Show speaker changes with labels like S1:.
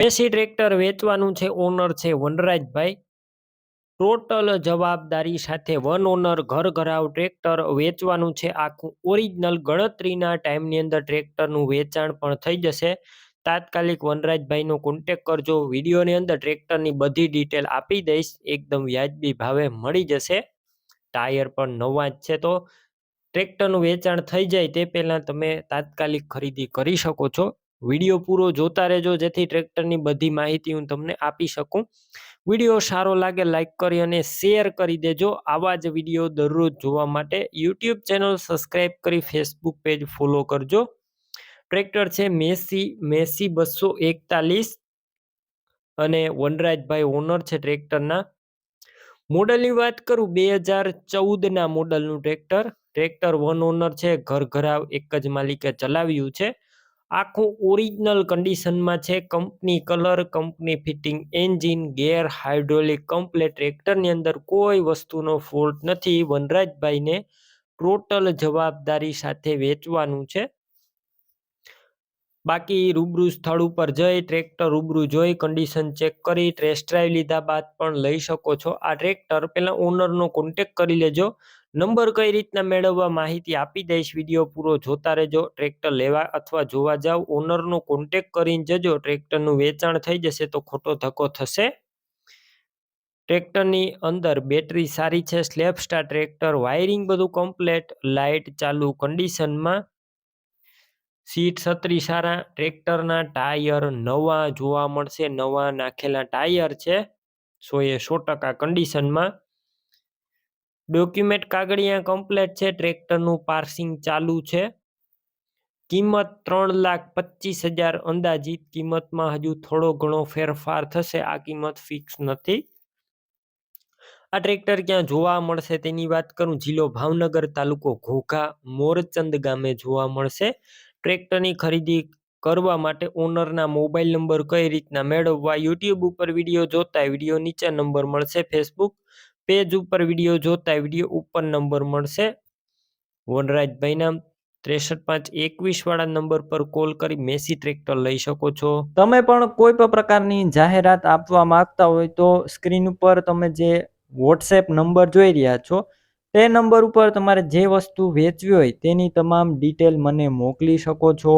S1: Massey tractor વેચવાનું છે, honour છે વનરાજભાઈ. ટોટલ જવાબદારી સાથે વન ઓનર ઘર ઘરાવ ટ્રેક્ટર વેચવાનું છે. આખું ઓરિજિનલ ગણતરીના ટાઈમની અંદર ટ્રેક્ટરનું વેચાણ પણ થઈ જશે. તાત્કાલિક વનરાજભાઈનો કોન્ટેક કરજો. વિડીયોની અંદર ટ્રેક્ટરની બધી ડિટેલ આપી દઈશ. એકદમ વ્યાજબી ભાવે મળી જશે. ટાયર પણ નવા જ છે. તો ટ્રેક્ટરનું વેચાણ થઈ જાય તે પહેલાં તમે તાત્કાલિક ખરીદી કરી શકો છો. વિડીયો પૂરો જોતા રહેજો, જેથી ટ્રેક્ટરની બધી માહિતી હું તમને આપી શકું. વિડીયો સારો લાગે લાઈક કરી અને શેર કરી દેજો. આવા જ વિડીયો દરરોજ જોવા માટે યુટ્યુબ ચેનલ સબસ્ક્રાઈબ કરી ફેસબુક પેજ ફોલો કરજો. ટ્રેક્ટર છે મેસી 241 અને વનરાજભાઈ ઓનર છે ટ્રેક્ટરના. મોડલની વાત કરું, 2014ના મોડલનું ટ્રેક્ટર વન ઓનર છે. ઘર ઘરાવ એક જ માલિકે ચલાવ્યું છે. આખું ઓરિજિનલ કન્ડિશનમાં છે. Company colour, company fitting engine, gear, hydraulic complete. ટ્રેક્ટરની અંદર કોઈ વસ્તુનો ફોલ્ટ નથી. વનરાજભાઈને ટોટલ જવાબદારી સાથે વેચવાનું છે. બાકી રૂબરૂ સ્થળ ઉપર જઈ ટ્રેક્ટર રૂબરૂ જોઈ કન્ડિશન ચેક કરી ટેસ્ટ ડ્રાઈવ લીધા બાદ પણ લઈ શકો છો. આ ટ્રેક્ટર પહેલા ઓનરનો કોન્ટેક કરી લેજો. નંબર કઈ રીતના મેળવવા માહિતી આપી દઈશ. વિડીયો પૂરો જોતા રહેજો. ટ્રેક્ટર લેવા અથવા જોવા જાવ, ઓનરનો કોન્ટેક કરીને જજો. ટ્રેક્ટરનું વેચાણ થઈ જશે તો ખોટો ધક્કો થશે. ટ્રેક્ટરની અંદર બેટરી સારી છે. સ્લેપ સ્ટાર ટ્રેક્ટર, વાયરિંગ બધું કમ્પ્લેટ, લાઇટ ચાલુ કન્ડિશનમાં. સીટ છત્રી સારા. ટ્રેક્ટરના ટાયર નવા જોવા મળશે. નવા નાખેલા ટાયર છે. 100% કન્ડિશનમાં. ડોક્યુમેન્ટ કાગળિયા કમ્પ્લેટ છે. ટ્રેક્ટરનું પાર્સિંગ ચાલુ છે. કિંમત 3,25,000 અંદાજિત. કિંમતમાં હજુ થોડો ઘણો ફેરફાર થશે. આ કિંમત ફિક્સ નથી. આ ટ્રેક્ટર ક્યાં જોવા મળશે તેની વાત કરું, જિલ્લો ભાવનગર, તાલુકો ઘોઘા, મોરચંદ ગામે જોવા મળશે. ટ્રેક્ટરની ખરીદી કરવા માટે ઓનરના મોબાઈલ નંબર કઈ રીતના મેળવવા, યુટ્યુબ ઉપર વિડીયો જોતા વિડીયો નીચે નંબર મળશે. ફેસબુક પેજ ઉપર વિડીયો જોતા વિડીયો ઉપર નંબર મળશે. વનરાજભાઈના 63,521 વાળા નંબર પર કોલ કરી મેસી ટ્રેક્ટર લઈ શકો છો.
S2: તમે પણ કોઈ પણ પ્રકારની જાહેરાત આપવા માંગતા હોય તો સ્ક્રીન ઉપર તમે જે વોટ્સએપ નંબર જોઈ રહ્યા છો તે નંબર ઉપર તમારે જે વસ્તુ વેચવી હોય તેની તમામ ડિટેલ મને મોકલી શકો છો.